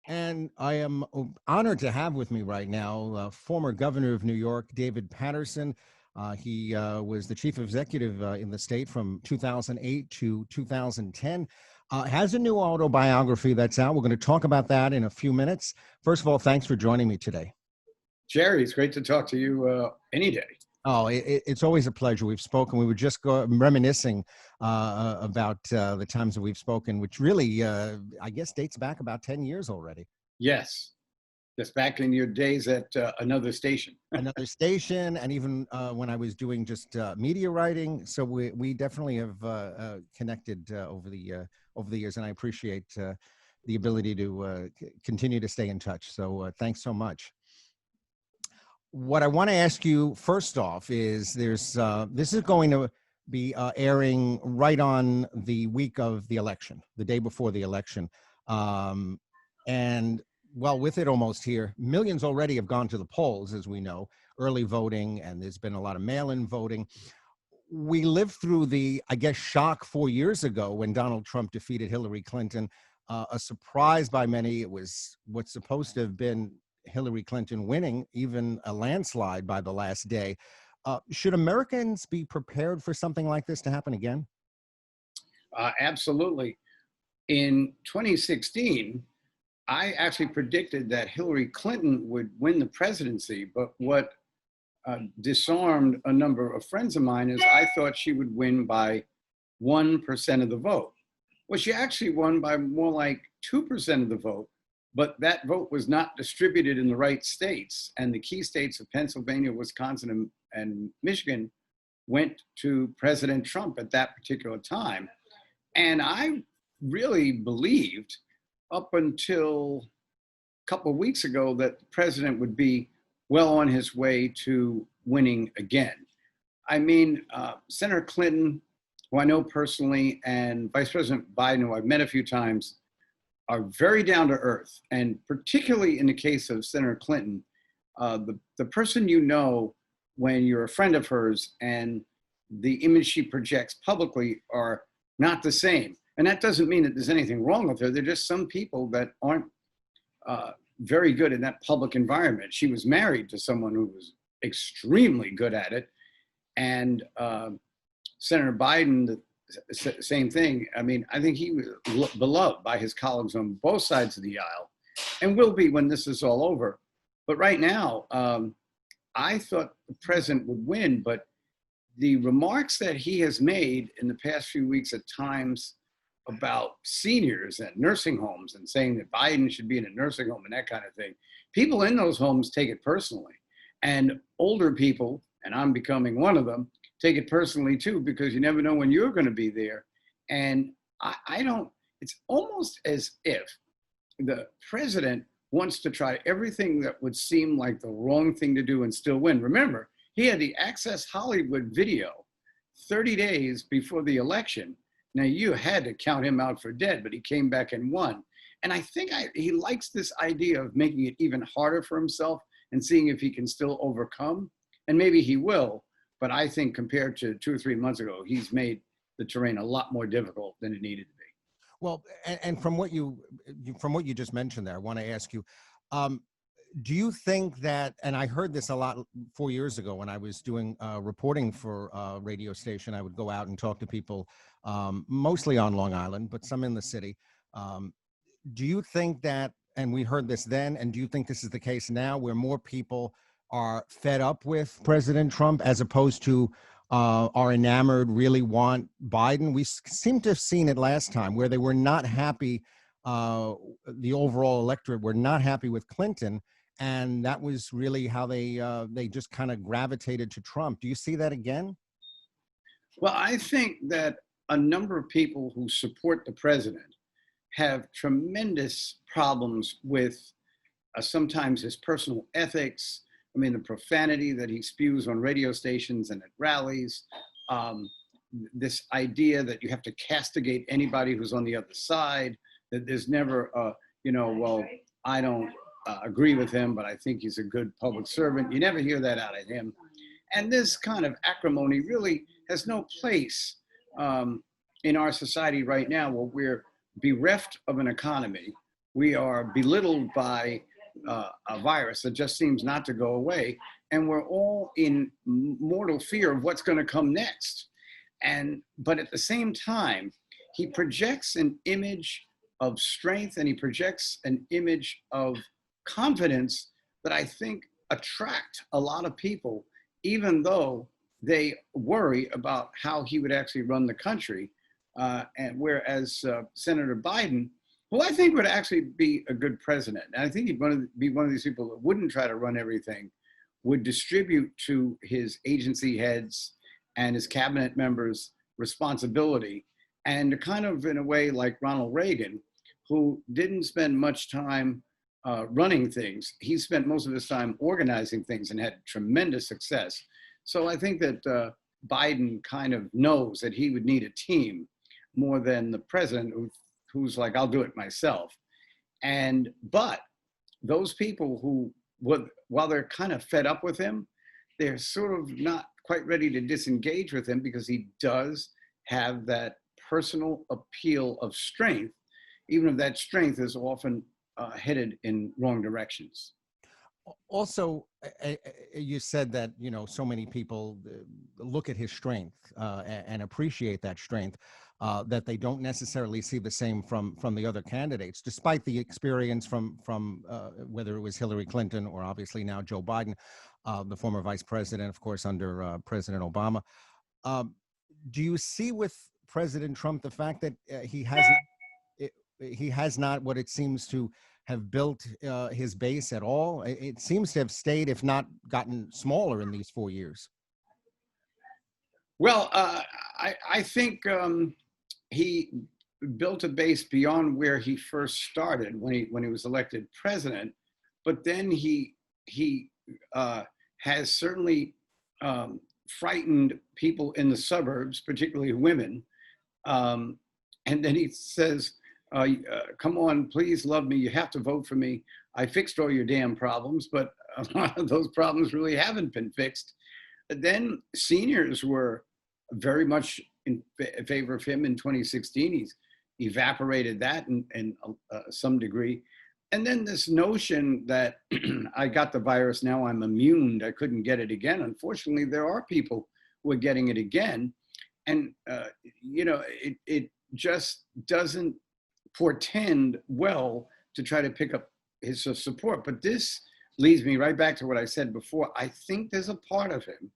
And I am honored to have with me right now former governor of New York, David Paterson. He was the chief executive in the state from 2008 to 2010. Has a new autobiography that's out. We're going to talk about that in a few minutes. First of all, thanks for joining me today. Jerry, it's great to talk to you any day. Oh, it's always a pleasure. We've spoken. We were just reminiscing about the times that we've spoken, which really, I guess, dates back about 10 years already. Yes, just back in your days at another station. Another station, and even when I was doing just media writing. So we definitely have connected over the years, and I appreciate the ability to continue to stay in touch. So thanks so much. What I want to ask you first off is this is going to be airing right on the week of the election, the day before the election. And well, with it almost here, millions already have gone to the polls, as we know, early voting, and there's been a lot of mail-in voting. We lived through the, I guess, shock 4 years ago when Donald Trump defeated Hillary Clinton. A surprise by many. It was what's supposed to have been Hillary Clinton winning, even a landslide by the last day. Should Americans be prepared for something like this to happen again? Absolutely. In 2016, I actually predicted that Hillary Clinton would win the presidency, but what disarmed a number of friends of mine is I thought she would win by 1% of the vote. Well, she actually won by more like 2% of the vote, but that vote was not distributed in the right states. And the key states of Pennsylvania, Wisconsin, and Michigan went to President Trump at that particular time. And I really believed up until a couple of weeks ago that the president would be well on his way to winning again. I mean, Senator Clinton, who I know personally, and Vice President Biden, who I've met a few times, are very down to earth. And particularly in the case of Senator Clinton, the person you know when you're a friend of hers and the image she projects publicly are not the same. And that doesn't mean that there's anything wrong with her. They're just some people that aren't very good in that public environment. She was married to someone who was extremely good at it. And Senator Biden, the same thing. I mean, I think he was beloved by his colleagues on both sides of the aisle and will be when this is all over. But right now, I thought the president would win, but the remarks that he has made in the past few weeks at times about seniors and nursing homes and saying that Biden should be in a nursing home and that kind of thing, people in those homes take it personally. And older people, and I'm becoming one of them, take it personally too, because you never know when you're going to be there. And I don't, it's almost as if the president wants to try everything that would seem like the wrong thing to do and still win. Remember, he had the Access Hollywood video 30 days before the election. Now, you had to count him out for dead, but he came back and won. And I think he likes this idea of making it even harder for himself and seeing if he can still overcome. And maybe he will. But I think compared to 2 or 3 months ago, he's made the terrain a lot more difficult than it needed to be. Well, and from what you just mentioned there, I want to ask you, do you think that, and I heard this a lot 4 years ago when I was doing reporting for a radio station, I would go out and talk to people, mostly on Long Island, but some in the city. Do you think that, and we heard this then, and do you think this is the case now where more people are fed up with President Trump as opposed to are enamored, really want Biden? We seem to have seen it last time where they were not happy, the overall electorate were not happy with Clinton, and that was really how they just kind of gravitated to Trump. Do you see that again? Well, I think that a number of people who support the president have tremendous problems with sometimes his personal ethics. I mean, the profanity that he spews on radio stations and at rallies, this idea that you have to castigate anybody who's on the other side, that there's never, well, I don't agree with him, but I think he's a good public servant. You never hear that out of him. And this kind of acrimony really has no place in our society right now, where we're bereft of an economy. we are belittled by a virus that just seems not to go away. And we're all in mortal fear of what's going to come next. But at the same time, he projects an image of strength and he projects an image of confidence that I think attract a lot of people, even though they worry about how he would actually run the country. And whereas Senator Biden, who I think would actually be a good president, and I think he'd be one of these people that wouldn't try to run everything, would distribute to his agency heads and his cabinet members responsibility, and kind of in a way like Ronald Reagan, who didn't spend much time running things. He spent most of his time organizing things and had tremendous success. So I think that Biden kind of knows that he would need a team more than the president who's like, I'll do it myself. But those people who would, while they're kind of fed up with him, they're sort of not quite ready to disengage with him because he does have that personal appeal of strength, even if that strength is often headed in wrong directions. Also, you said that, you know, so many people look at his strength and appreciate that strength, that they don't necessarily see the same from the other candidates, despite the experience from whether it was Hillary Clinton or obviously now Joe Biden, the former vice president, of course, under President Obama. Do you see with President Trump the fact that he has not what it seems to have built his base at all? It seems to have stayed, if not gotten smaller in these 4 years. Well, I think he built a base beyond where he first started when he was elected president. But then he has certainly frightened people in the suburbs, particularly women. And then he says, come on, please love me. You have to vote for me. I fixed all your damn problems, but a lot of those problems really haven't been fixed. Then seniors were very much in favor of him in 2016. He's evaporated that in some degree. And then this notion that I got the virus, now I'm immune, I couldn't get it again. Unfortunately, there are people who are getting it again. And, you know, it just doesn't portend well to try to pick up his support. But this leads me right back to what I said before. I think there's a part of him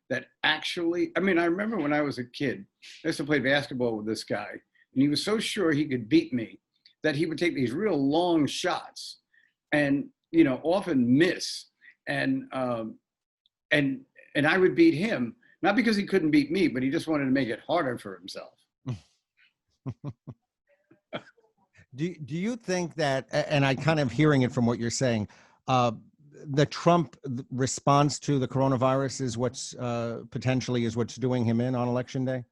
that actually, I mean, I remember when I was a kid, I used to play basketball with this guy, and he was so sure he could beat me that he would take these real long shots and, you know, often miss. And I would beat him, not because he couldn't beat me, but he just wanted to make it harder for himself. Do you think that, and I kind of hearing it from what you're saying, the Trump response to the coronavirus is what's potentially is what's doing him in on election day?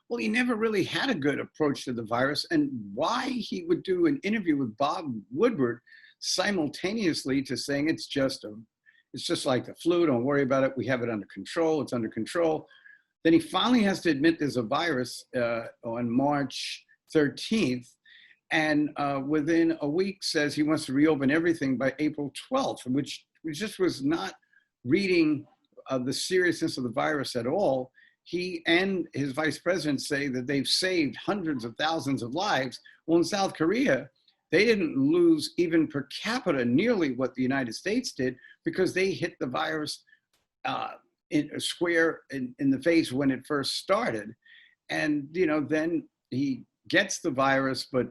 Well, he never really had a good approach to the virus, and why he would do an interview with Bob Woodward simultaneously to saying it's just like the flu, don't worry about it, we have it under control, it's under control. Then he finally has to admit there's a virus on March 13th, and within a week says he wants to reopen everything by April 12th, which just was not reading the seriousness of the virus at all. He and his vice president say that they've saved hundreds of thousands of lives. Well, in South Korea, they didn't lose even per capita nearly what the United States did because they hit the virus in a square in the face when it first started. And, you know, then he gets the virus, but,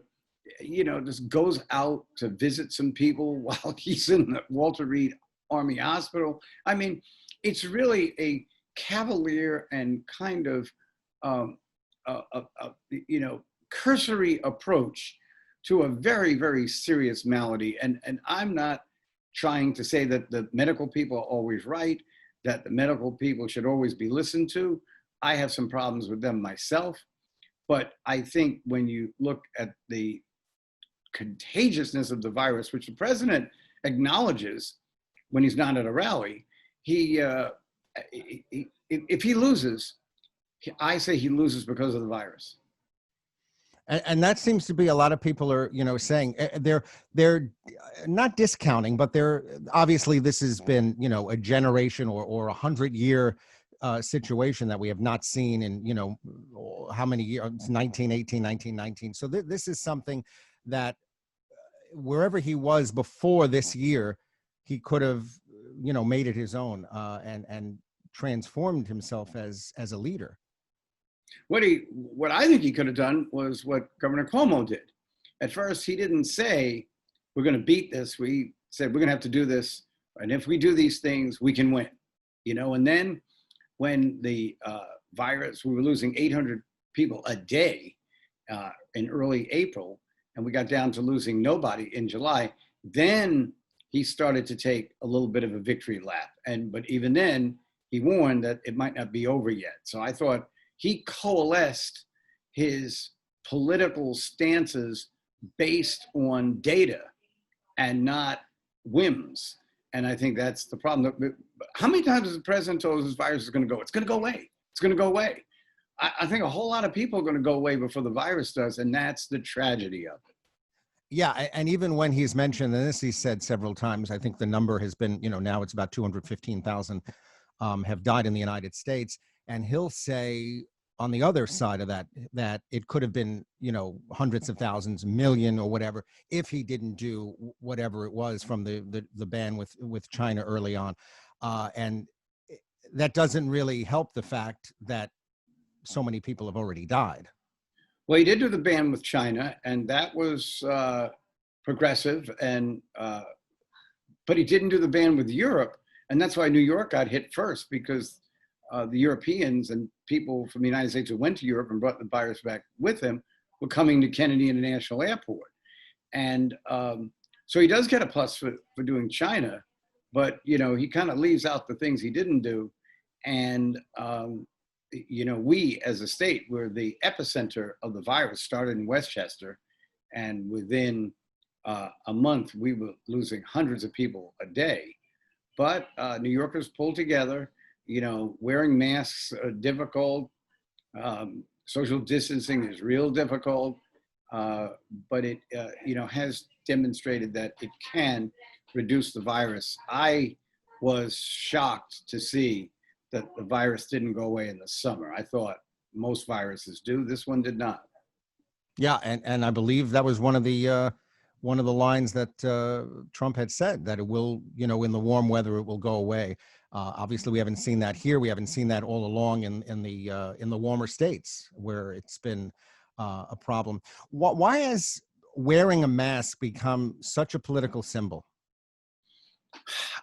you know, just goes out to visit some people while he's in the Walter Reed Army Hospital. I mean, it's really a cavalier and kind of, you know, cursory approach to a very, very serious malady. And I'm not trying to say that the medical people are always right, that the medical people should always be listened to. I have some problems with them myself. But I think when you look at the contagiousness of the virus, which the president acknowledges when he's not at a rally, if he loses, I say he loses because of the virus. And that seems to be a lot of people are, saying they're not discounting, but they're obviously this has been, a generation or 100-year situation that we have not seen in, how many years, 1918, 1919. So this is something that wherever he was before this year, he could have, made it his own and transformed himself as a leader. What I think he could have done was what Governor Cuomo did. At first, he didn't say, we're going to beat this. We said, we're going to have to do this. And if we do these things, we can win. And then when the virus, we were losing 800 people a day in early April, and we got down to losing nobody in July, then he started to take a little bit of a victory lap. But even then, he warned that it might not be over yet. So I thought he coalesced his political stances based on data and not whims. And I think that's the problem. How many times has the president told us this virus is going to go? It's going to go away. It's going to go away. I think a whole lot of people are going to go away before the virus does. And that's the tragedy of it. Yeah. And even when he's mentioned, and this he said several times, I think the number has been, now it's about 215,000 have died in the United States. And he'll say on the other side of that it could have been, hundreds of thousands, million or whatever, if he didn't do whatever it was from the ban with China early on. And that doesn't really help the fact that so many people have already died. Well, he did do the ban with China, and that was progressive, but he didn't do the ban with Europe. And that's why New York got hit first, because the Europeans and people from the United States who went to Europe and brought the virus back with them were coming to Kennedy International Airport. And so he does get a plus for doing China, but, he kind of leaves out the things he didn't do. And, we as a state, we're the epicenter of the virus, started in Westchester. And within a month, we were losing hundreds of people a day. But New Yorkers pulled together. Wearing masks are difficult. Social distancing is real difficult. But it, has demonstrated that it can reduce the virus. I was shocked to see that the virus didn't go away in the summer. I thought most viruses do. This one did not. Yeah, and I believe that was one of the lines that Trump had said, that it will, in the warm weather, it will go away. Obviously, we haven't seen that here. We haven't seen that all along in the warmer states where it's been a problem. Why has wearing a mask become such a political symbol?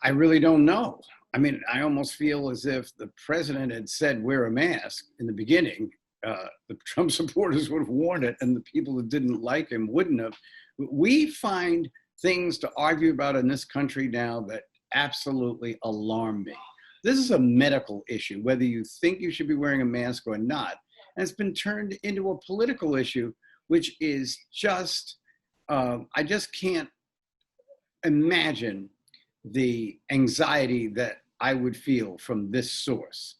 I really don't know. I mean, I almost feel as if the president had said wear a mask in the beginning. The Trump supporters would have worn it, and the people that didn't like him wouldn't have. We find things to argue about in this country now that absolutely alarm me. This is a medical issue, whether you think you should be wearing a mask or not. And it's been turned into a political issue, which is just, I just can't imagine the anxiety that I would feel from this source.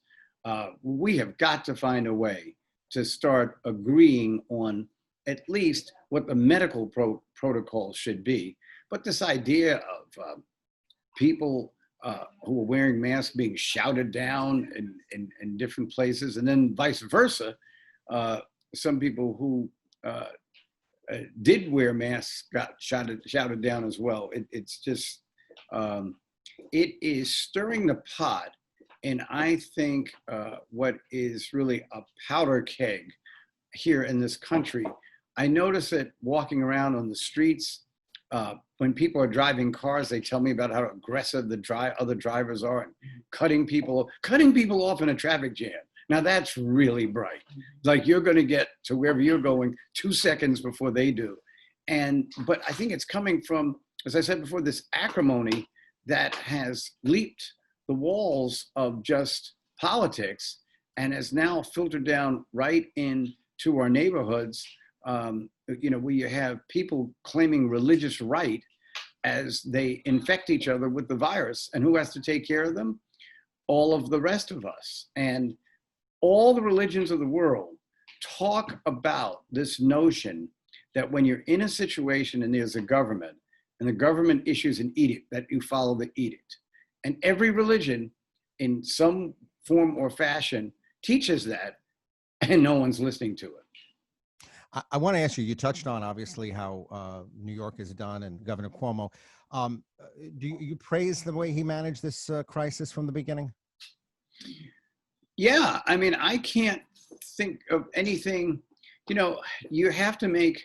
We have got to find a way to start agreeing on at least what the medical protocol should be. But this idea of people who are wearing masks being shouted down in different places, and then vice versa, some people who did wear masks got shouted down as well. It's just, it is stirring the pot. And I think what is really a powder keg here in this country, I notice it walking around on the streets. When people are driving cars, they tell me about how aggressive the other drivers are and cutting people off in a traffic jam. Now that's really bright. Like, you're going to get to wherever you're going 2 seconds before they do. But I think it's coming from, as I said before, this acrimony that has leaped the walls of just politics and has now filtered down right into our neighborhoods. Where you have people claiming religious right as they infect each other with the virus. And who has to take care of them? All of the rest of us. And all the religions of the world talk about this notion that when you're in a situation and there's a government and the government issues an edict, that you follow the edict. And every religion in some form or fashion teaches that, and no one's listening to it. I want to ask you, you touched on obviously how New York is done and Governor Cuomo. Do you praise the way he managed this crisis from the beginning? Yeah, I mean, I can't think of anything, you have to make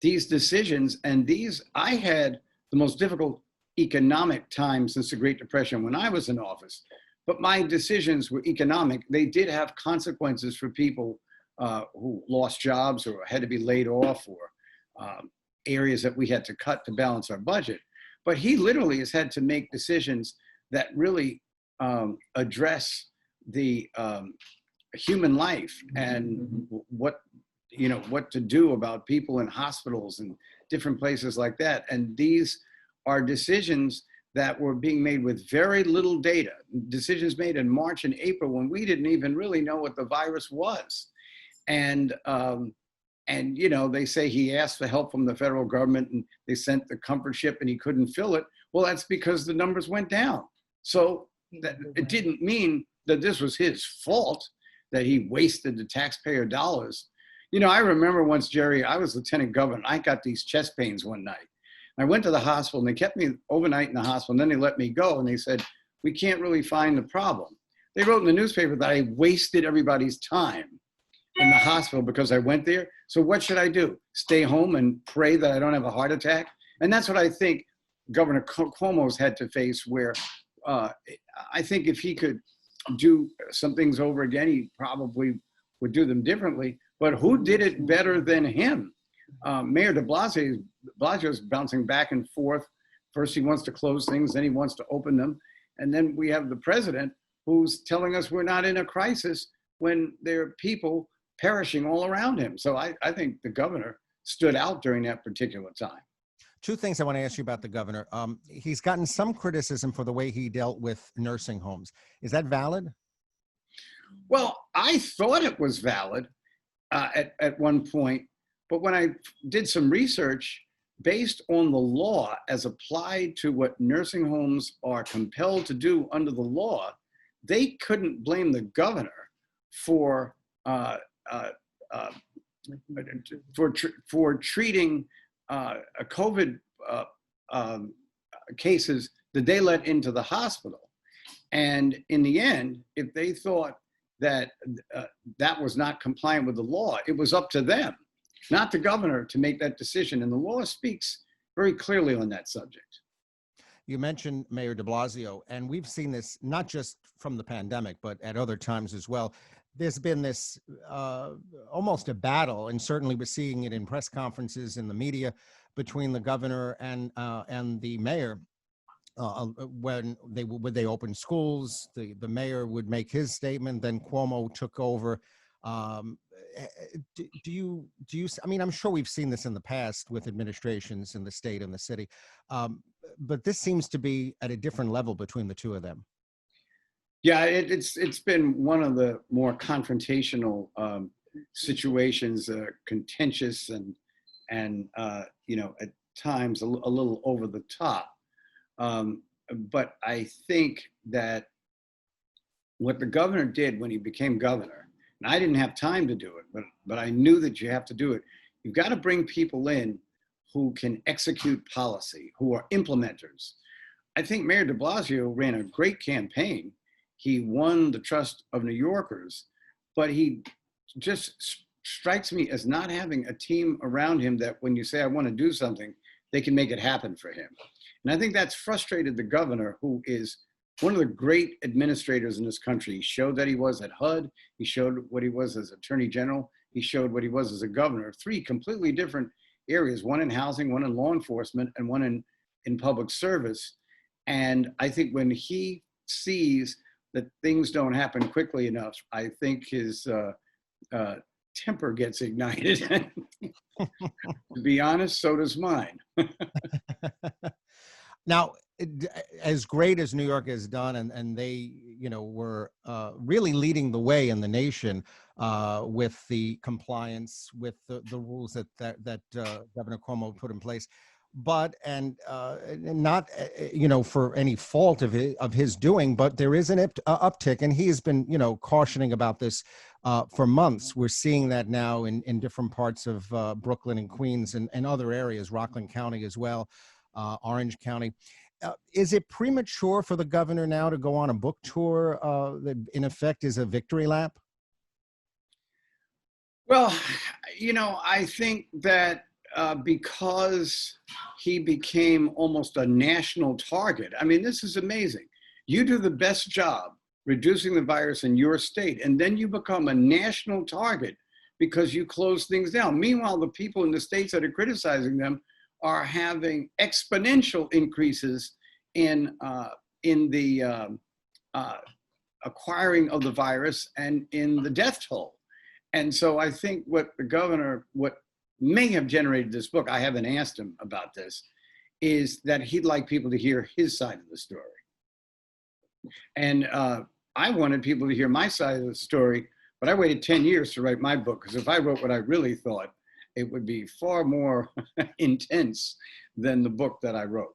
these decisions. And I had the most difficult economic time since the Great Depression when I was in office. But my decisions were economic. They did have consequences for people who lost jobs or had to be laid off, or areas that we had to cut to balance our budget. But he literally has had to make decisions that really address the human life and what to do about people in hospitals and different places like that. And these are decisions that were being made with very little data, decisions made in March and April when we didn't even really know what the virus was. And they say he asked for help from the federal government and they sent the comfort ship and he couldn't fill it. Well, that's because the numbers went down. So it didn't mean that this was his fault, that he wasted the taxpayer dollars. I remember once, Jerry, I was lieutenant governor. I got these chest pains one night. I went to the hospital and they kept me overnight in the hospital, and then they let me go and they said, we can't really find the problem. They wrote in the newspaper that I wasted everybody's time in the hospital because I went there. So what should I do? Stay home and pray that I don't have a heart attack? And that's what I think Governor Cuomo's had to face, where I think if he could do some things over again, he probably would do them differently. But who did it better than him? Mayor de Blasio is bouncing back and forth. First he wants to close things, then he wants to open them. And then we have the president who's telling us we're not in a crisis when there are people perishing all around him. So I think the governor stood out during that particular time. Two things I want to ask you about the governor. He's gotten some criticism for the way he dealt with nursing homes. Is that valid? Well, I thought it was valid at one point, but when I did some research based on the law as applied to what nursing homes are compelled to do under the law, they couldn't blame the governor for treating COVID cases that they let into the hospital. And in the end, if they thought that that was not compliant with the law, it was up to them, not the governor, to make that decision. And the law speaks very clearly on that subject. You mentioned Mayor de Blasio, and we've seen this not just from the pandemic, but at other times as well. There's been this almost a battle, and certainly we're seeing it in press conferences in the media, between the governor and the mayor. When they open schools, the mayor would make his statement, then Cuomo took over. Do you? I mean, I'm sure we've seen this in the past with administrations in the state and the city, but this seems to be at a different level between the two of them. Yeah, it's been one of the more confrontational situations, contentious and at times a little over the top. But I think that what the governor did when he became governor, and I didn't have time to do it, but I knew that you have to do it. You've got to bring people in who can execute policy, who are implementers. I think Mayor de Blasio ran a great campaign. He won the trust of New Yorkers, but he just strikes me as not having a team around him that when you say, I want to do something, they can make it happen for him. And I think that's frustrated the governor, who is one of the great administrators in this country. He showed that he was at HUD. He showed what he was as Attorney General. He showed what he was as a governor. Three completely different areas, one in housing, one in law enforcement, and one in public service. And I think when he sees that things don't happen quickly enough, I think his temper gets ignited. To be honest, so does mine. Now, as great as New York has done, and they, were really leading the way in the nation, with the compliance with the rules that Governor Cuomo put in place. But not for any fault of his doing, but there is an uptick, and he has been cautioning about this for months. We're seeing that now in different parts of Brooklyn and Queens and other areas, Rockland County as well, Orange County. Is it premature for the governor now to go on a book tour that in effect is a victory lap? Well, I think that because he became almost a national target. I mean, this is amazing. You do the best job reducing the virus in your state, and then you become a national target because you close things down. Meanwhile, the people in the states that are criticizing them are having exponential increases in the acquiring of the virus and in the death toll. And so I think what may have generated this book, I haven't asked him about this, is that he'd like people to hear his side of the story. And I wanted people to hear my side of the story, but I waited 10 years to write my book, because if I wrote what I really thought, it would be far more intense than the book that I wrote.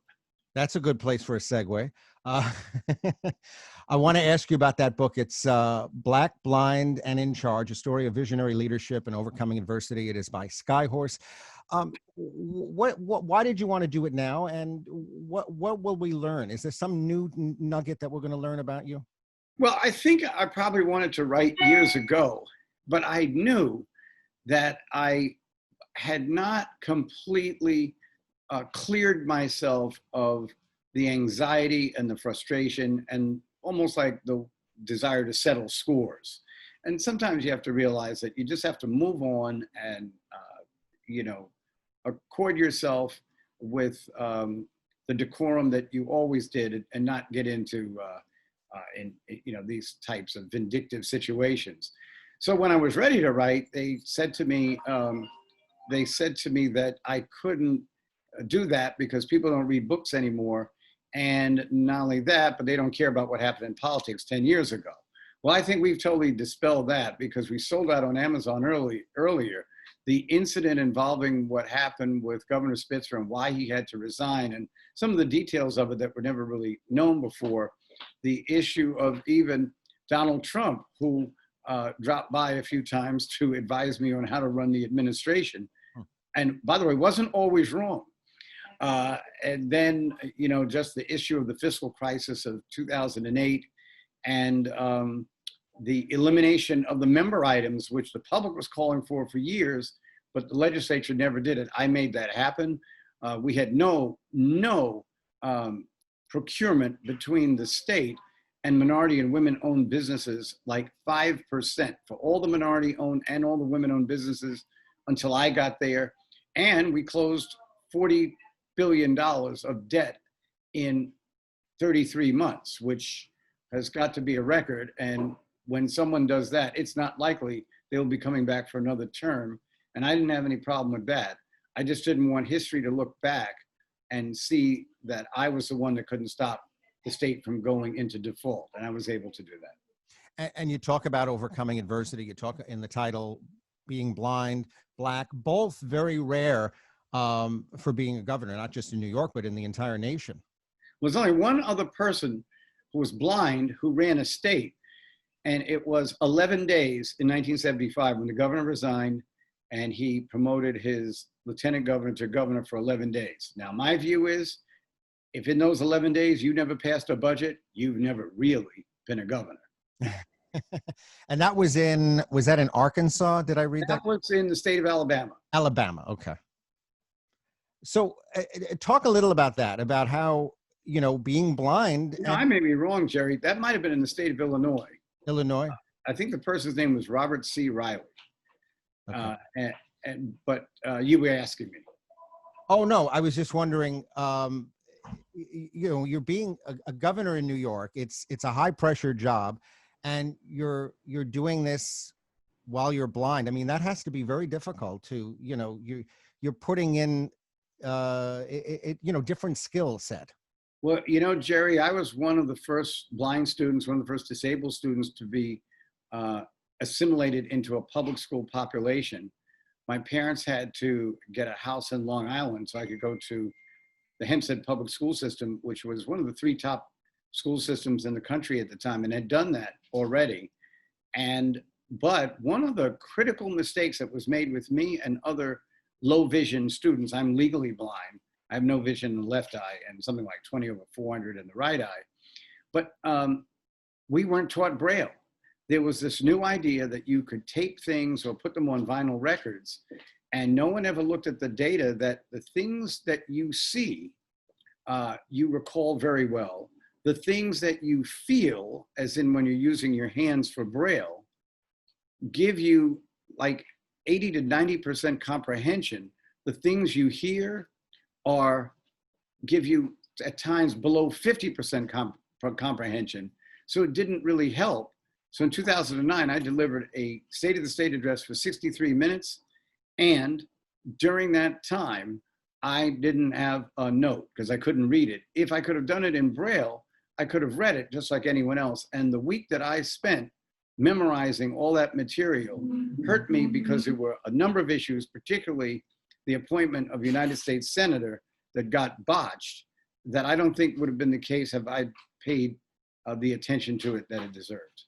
That's a good place for a segue. I want to ask you about that book. It's Black, Blind, and in Charge, a story of visionary leadership and overcoming adversity. It is by Skyhorse. Why did you want to do it now? And what will we learn? Is there some new nugget that we're going to learn about you? Well, I think I probably wanted to write years ago, but I knew that I had not completely cleared myself of the anxiety and the frustration and almost like the desire to settle scores. And sometimes you have to realize that you just have to move on and, accord yourself with the decorum that you always did and not get into these types of vindictive situations. So when I was ready to write, they said to me that I couldn't do that because people don't read books anymore. And not only that, but they don't care about what happened in politics 10 years ago. Well, I think we've totally dispelled that because we sold out on Amazon earlier. The incident involving what happened with Governor Spitzer and why he had to resign and some of the details of it that were never really known before. The issue of even Donald Trump, who dropped by a few times to advise me on how to run the administration. And by the way, wasn't always wrong. And then, just the issue of the fiscal crisis of 2008 and the elimination of the member items, which the public was calling for years, but the legislature never did it. I made that happen. We had no procurement between the state and minority and women-owned businesses, like 5% for all the minority-owned and all the women-owned businesses until I got there. And we closed $40 billion of debt in 33 months, which has got to be a record. And when someone does that, it's not likely they'll be coming back for another term. And I didn't have any problem with that. I just didn't want history to look back and see that I was the one that couldn't stop the state from going into default. And I was able to do that. And you talk about overcoming adversity. You talk in the title, being blind, black, both very rare for being a governor, not just in New York, but in the entire nation. Well, there's only one other person who was blind who ran a state. And it was 11 days in 1975 when the governor resigned and he promoted his lieutenant governor to governor for 11 days. Now, my view is, if in those 11 days you never passed a budget, you've never really been a governor. And that was that in Arkansas? Did I read that? That was in the state of Alabama. Alabama, okay. So talk a little about that, about how, being blind. I may be wrong, Jerry. That might have been in the state of Illinois. Illinois? I think the person's name was Robert C. Riley. Okay. But you were asking me. Oh, no, I was just wondering, you're being a governor in New York. It's a high pressure job, and you're doing this while you're blind. I mean, that has to be very difficult to, you're putting in, different skill set. Well, Jerry, I was one of the first blind students, one of the first disabled students to be assimilated into a public school population. My parents had to get a house in Long Island so I could go to the Hempstead Public School System, which was one of the 3 top school systems in the country at the time, and had done that already. But one of the critical mistakes that was made with me and other low vision students, I'm legally blind. I have no vision in the left eye and something like 20/400 in the right eye. But we weren't taught Braille. There was this new idea that you could tape things or put them on vinyl records, and no one ever looked at the data that the things that you see, you recall very well. The things that you feel, as in when you're using your hands for Braille, give you like 80 to 90% comprehension. The things you hear give you at times below 50% comprehension. So it didn't really help. So in 2009, I delivered a State of the State address for 63 minutes. And during that time, I didn't have a note because I couldn't read it. If I could have done it in Braille, I could have read it just like anyone else. And the week that I spent memorizing all that material hurt me because there were a number of issues, particularly the appointment of a United States Senator that got botched, that I don't think would have been the case if I paid the attention to it that it deserved.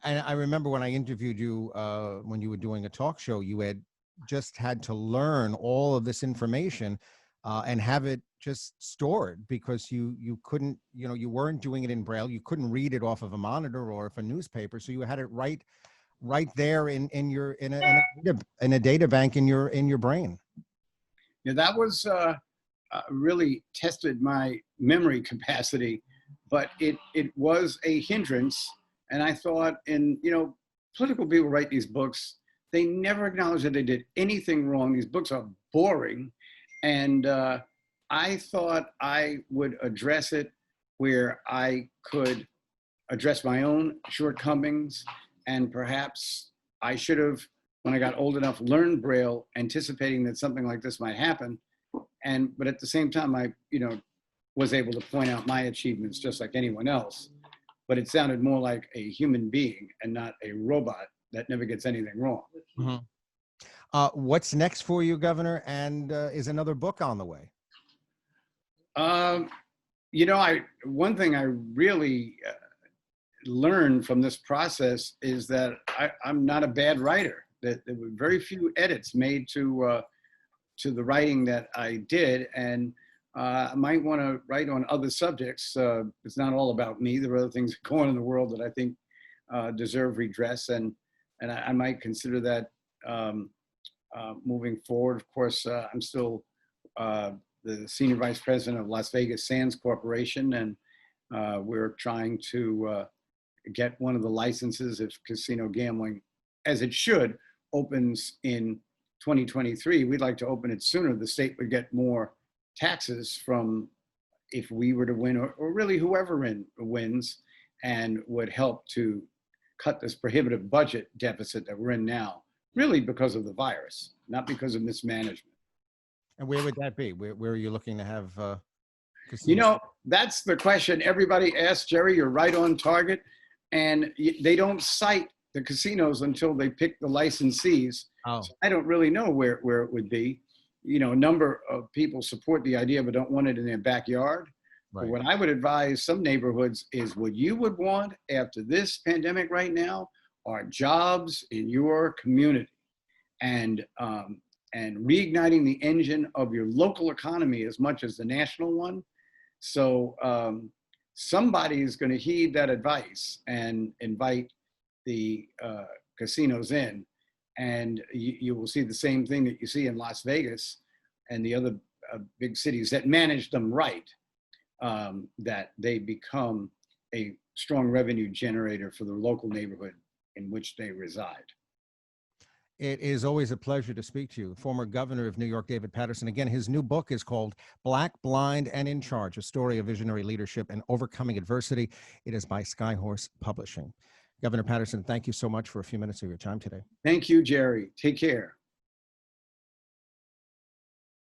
I remember when I interviewed you, when you were doing a talk show, you had just had to learn all of this information and have it just stored because you couldn't, you weren't doing it in Braille. You couldn't read it off of a monitor or off a newspaper. So you had it right there in a data bank in your brain. Yeah, that was really tested my memory capacity, but it was a hindrance. And I thought, political people write these books, they never acknowledge that they did anything wrong. These books are boring. And I thought I would address it where I could address my own shortcomings. And perhaps I should have, when I got old enough, learned Braille, anticipating that something like this might happen. But at the same time, I, was able to point out my achievements just like anyone else. But it sounded more like a human being and not a robot that never gets anything wrong. Mm-hmm. What's next for you, Governor? And is another book on the way? One thing I really learned from this process is that I'm not a bad writer. That there were very few edits made to the writing that I did, and I might want to write on other subjects. It's not all about me. There are other things going on in the world that I think deserve redress, and I might consider that moving forward. Of course, I'm still the Senior Vice President of Las Vegas Sands Corporation, and we're trying to get one of the licenses if casino gambling, as it should, opens in 2023. We'd like to open it sooner. The state would get more taxes from if we were to win, or really whoever wins, and would help to cut this prohibitive budget deficit that we're in now, really because of the virus, not because of mismanagement. And where would that be? Where are you looking to have casinos? That's the question everybody asks, Jerry. You're right on target. And they don't cite the casinos until they pick the licensees. Oh. So I don't really know where it would be. A number of people support the idea but don't want it in their backyard. Right. But what I would advise some neighborhoods is what you would want after this pandemic right now are jobs in your community and reigniting the engine of your local economy as much as the national one. So somebody is going to heed that advice and invite the casinos in. And you will see the same thing that you see in Las Vegas and the other big cities that manage them right, that they become a strong revenue generator for the local neighborhood in which they reside. It is always a pleasure to speak to you. Former Governor of New York, David Paterson. Again, his new book is called Black, Blind, and in Charge, a story of visionary leadership and overcoming adversity. It is by Skyhorse Publishing. Governor Paterson, thank you so much for a few minutes of your time today. Thank you, Jerry. Take care.